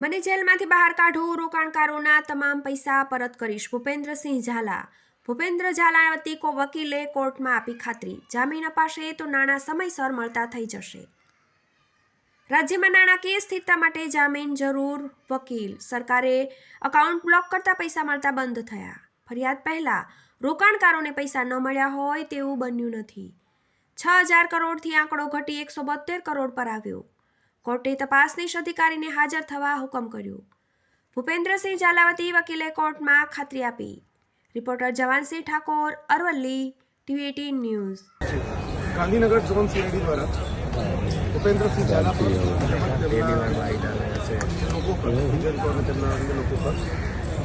મને જેલમાંથી બહાર કાઢો, રોકાણકારોના તમામ પૈસા પરત કરીશ. ભૂપેન્દ્રસિંહ ઝાલા. ભૂપેન્દ્ર ઝાલા વકીલે કોર્ટમાં આપી ખાતરી. જામીન અપાશે તો નાણાં સમયસર મળતા થઈ જશે. રાજ્યમાં નાણાકીય સ્થિરતા માટે જામીન જરૂર. વકીલ. સરકારે એકાઉન્ટ બ્લોક કરતા પૈસા મળતા બંધ થયા. ફરિયાદ પહેલા રોકાણકારોને પૈસા ન મળ્યા હોય તેવું બન્યું નથી. 6,000 કરોડથી આંકડો ઘટી 172 કરોડ પર આવ્યો. કોર્ટે તપાસનીશ અધિકારીને હાજર થવા હુકમ કર્યો. ભૂપેન્દ્રસિંહ ઝાલા વકીલે કોર્ટમાં ખાતરી આપી. Reporter Jawansinh Thakor, Aravalli, TV 18 news. Gandhinagar zone CID દ્વારા ભૂપેન્દ્રસિંહ ઝાલા પર લોકો પર તેમના અન્ય લોકો પર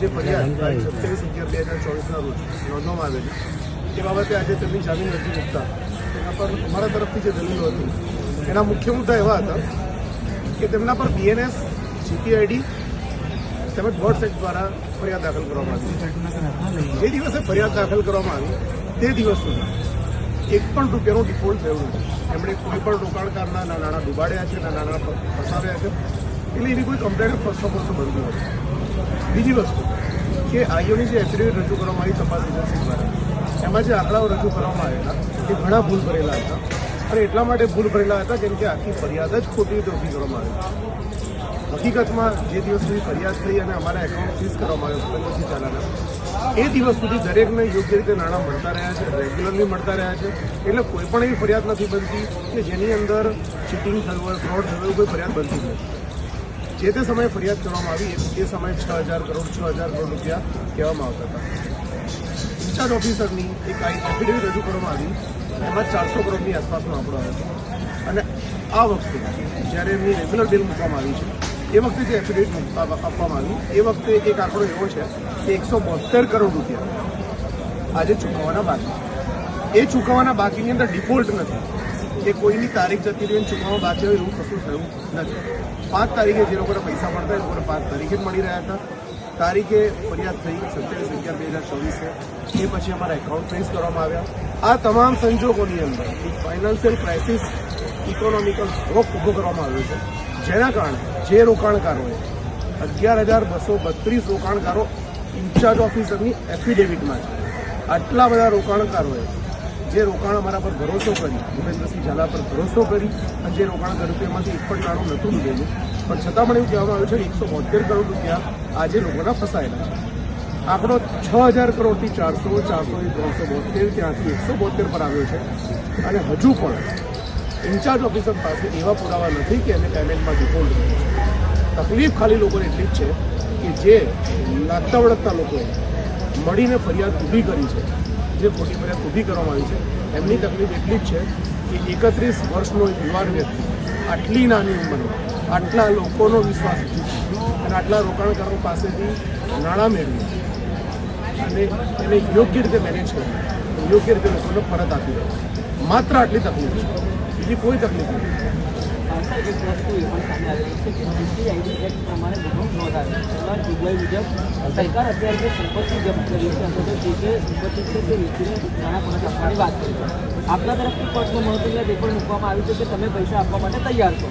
જે ફરિયાદ 27/11/2024 રોજ નોંધવામાં આવેલી એ બાબતે આજે તેમની જામીન અરજી મૂકતા તેના પર અમારા તરફથી જે દલીલો હતી એના મુખ્ય મુદ્દા એવા હતા કે તેમના પર બીએનએસ, જીપીઆઈડી તેમજ વર્ડ્સ એક્ટ દ્વારા ફરિયાદ દાખલ કરવામાં આવી. જે દિવસે ફરિયાદ દાખલ કરવામાં આવી તે દિવસ સુધી એક પણ રૂપિયાનું ડિફોલ્ટ થયું નથી. એમણે કોઈ પણ રોકાણકારના નાણાં ડૂબાડ્યા છે, નાણાં ફસાવ્યા છે, એટલે એની કોઈ કમ્પ્લેન ફર્સ્ટ ઓફ ઓલ તો બનતી નથી. બીજી વસ્તુ કે આઈઓની જે એફિડેવિટ રજૂ કરવામાં આવી તપાસ એજન્સી દ્વારા એમાં જે આંકડાઓ રજૂ કરવામાં આવેલા એ ઘણા ભૂલ ભરેલા હતા અને એટલા માટે ભૂલ ભરેલા હતા કેમ કે આખી ફરિયાદ જ ખોટી રીતે ઊભી કરવામાં આવી. હકીકતમાં જે દિવસ સુધી ફરિયાદ થઈ અને અમારા એકાઉન્ટ ફ્રીઝ કરવામાં આવ્યો ભૂપેન્દ્રસિંહ ઝાલાના એ દિવસ સુધી દરેકને યોગ્ય રીતે નાણાં મળતા રહ્યા છે, રેગ્યુલરલી મળતા રહ્યા છે. એટલે કોઈ પણ એવી ફરિયાદ નથી બનતી કે જેની અંદર ચીટિંગ થયું હોય, ફ્રોડ થયું હોય, કોઈ ફરિયાદ બનતી નથી. જે તે સમયે ફરિયાદ કરવામાં આવી એ સમયે 6,000 કરોડ રૂપિયા કહેવામાં આવતા હતા. ઇન્ચાર્જ ઓફિસરની એક એફિડેવિટ રજૂ કરવામાં આવી એમાં 400 કરોડની આસપાસનો આંકડો આવ્યો અને આ વખતે જ્યારે એમની રેગ્યુલર બિલ મૂકવામાં આવી છે એ વખતે જે એફિડેવિટ આપવામાં આવી એ વખતે એક આંકડો એવો છે કે 172 કરોડ રૂપિયા આજે ચૂકવવાના બાકી. એ ચૂકવવાના બાકીની અંદર ડિફોલ્ટ નથી કે કોઈની તારીખ જતી રહીને ચૂકવવા બાકી હોય એવું કશું થયું નથી. 5 તારીખે જે લોકોને પૈસા મળતા એ લોકોને 5 તારીખે જ મળી રહ્યા હતા. તારીખે ફરિયાદ થઈ 27/11/2024 એ પછી અમારા એકાઉન્ટ ફ્રીઝ કરવામાં આવ્યા. આ તમામ સંજોગોની અંદર એક ફાઇનાન્શિયલ ક્રાઇસિસ, ઇકોનોમિકલ શોક ઊભો કરવામાં આવ્યો છે, જેના કારણે જે રોકાણકારોએ 11,232 રોકાણકારો ઇન્ચાર્જ ઓફિસરની એફિડેવિટમાં છે. આટલા બધા રોકાણકારોએ જે રોકાણ અમારા પર ભરોસો કરી, ભૂપેન્દ્રસિંહ ઝાલા પર ભરોસો કરી અને જે રોકાણ કર્યું તેમાંથી એક પણ નાણું નહોતું લીધેલું, પણ છતાં પણ એવું કહેવામાં આવ્યું છે કે 172 કરોડ રૂપિયા આજે લોકોના ફસાયેલા છે. આંકડો 6,000 કરોડથી 400, 400થી 372, ત્યાંથી 172 પર આવ્યો છે અને હજુ પણ ઇન્ચાર્જ ઓફિસર પાસે એવા પુરાવા નથી કે એને પેમેન્ટમાં ડિફોલ્ટ થયું. તકલીફ ખાલી લોકોને એટલી જ છે કે જે લાગતા વળગતા લોકોએ મળીને ફરિયાદ ઊભી કરી છે, જે ખોટી ફરિયાદ ઊભી કરવામાં આવી છે, એમની તકલીફ એટલી જ છે કે 31 વર્ષનો યુવાન વ્યક્તિ આટલી નાની ઉંમરે આટલા લોકોનો વિશ્વાસ જીતી અને આટલા રોકાણકારો પાસેથી નાણાં મેળવી અને એને યોગ્ય રીતે મેનેજ કરી, યોગ્ય રીતે લોકોને પરત આપી દે. માત્ર આટલી તકલીફ છે, બીજી કોઈ તકલીફ નથી. એક વસ્તુ એ પણ સામે આવેલી છે કે જીપીઆઈડી એક્ટ પ્રમાણે ગુનો નોંધાયો. એમાં જોગવાઈ મુજબ સરકાર અત્યારે જે સંપત્તિ જપ્ત કરી છે અથવા તો જે સંપત્તિ છે તે વેચીને નાણાં પરત આપવાની વાત કરી છે. આપના તરફથી કોર્ટમાં મહત્વની એ પણ મૂકવામાં આવ્યું છે કે તમે પૈસા આપવા માટે તૈયાર છો.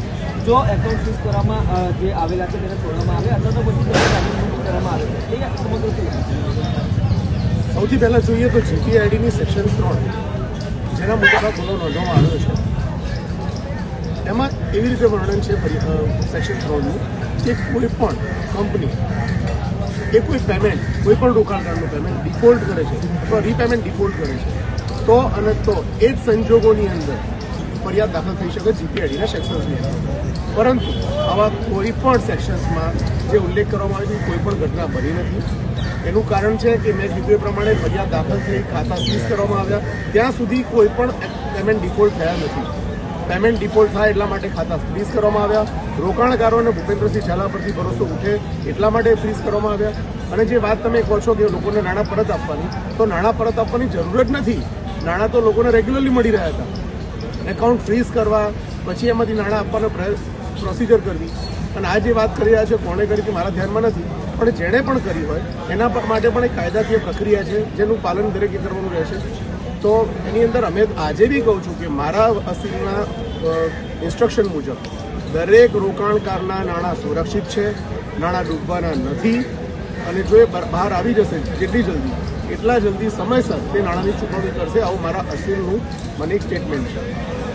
જો એકાઉન્ટ ફ્રીઝ કરવામાં જે આવેલા છે તેને છોડવામાં આવે અથવા તો પછી તેને જામીન કરવામાં આવે છે, એ સમગ્ર શું? સૌથી પહેલાં જોઈએ તો જીપીઆઈડીની સેક્શન 3 જેના મુજબ આ ગુનો નોંધવામાં આવ્યો છે એમાં એવી રીતે વર્ણન છે સેક્શન 3નું કે કોઈ પણ કંપની એ કોઈ પેમેન્ટ, કોઈ પણ રોકાણકારનું પેમેન્ટ ડિફોલ્ટ કરે છે અથવા રીપેમેન્ટ ડિફોલ્ટ કરે છે તો અને તો એ જ સંજોગોની અંદર ફરિયાદ દાખલ થઈ શકે જીપીઆઈડીના સેક્શન્સની અંદર. પરંતુ આવા કોઈ પણ સેક્શન્સમાં જે ઉલ્લેખ કરવામાં આવે છે કોઈ પણ ઘટના બની નથી. એનું કારણ છે કે મેં કીધું એ પ્રમાણે ફરિયાદ દાખલ થઈ, ખાતા સીઝ કરવામાં આવ્યા, ત્યાં સુધી કોઈ પણ પેમેન્ટ ડિફોલ્ટ થયા નથી. પેમેન્ટ ડિફોલ્ટ થાય એટલા માટે ખાતા ફ્રીઝ કરવામાં આવ્યા. રોકાણકારોને ભૂપેન્દ્રસિંહ ઝાલા પરથી ભરોસો ઉઠે એટલા માટે ફ્રીઝ કરવામાં આવ્યા. અને જે વાત તમે કહો છો કે લોકોને નાણાં પરત આપવાની, તો નાણાં પરત આપવાની જરૂર જ નથી. નાણાં તો લોકોને રેગ્યુલરલી મળી રહ્યા હતા. એકાઉન્ટ ફ્રીઝ કરવા, પછી એમાંથી નાણાં આપવાનો પ્રોસિજર કરવી અને આ જે વાત કરી રહ્યા છે કોણે કરી કે મારા ધ્યાનમાં નથી, પણ જેણે પણ કરી હોય એના માટે પણ એક કાયદાકીય પ્રક્રિયા છે જેનું પાલન દરેકે કરવાનું રહેશે. તો એની અંદર અમે આજે બી કહું છું કે મારા અસીલના ઇન્સ્ટ્રક્શન મુજબ દરેક રોકાણકારના નાણાં સુરક્ષિત છે, નાણાં ડૂબવાના નથી, અને જો એ બહાર આવી જશે જેટલી જલ્દી એટલા જલ્દી સમયસર તે નાણાંની ચૂકવણી કરશે, આવું મારા અસીલનું મને એક સ્ટેટમેન્ટ છે.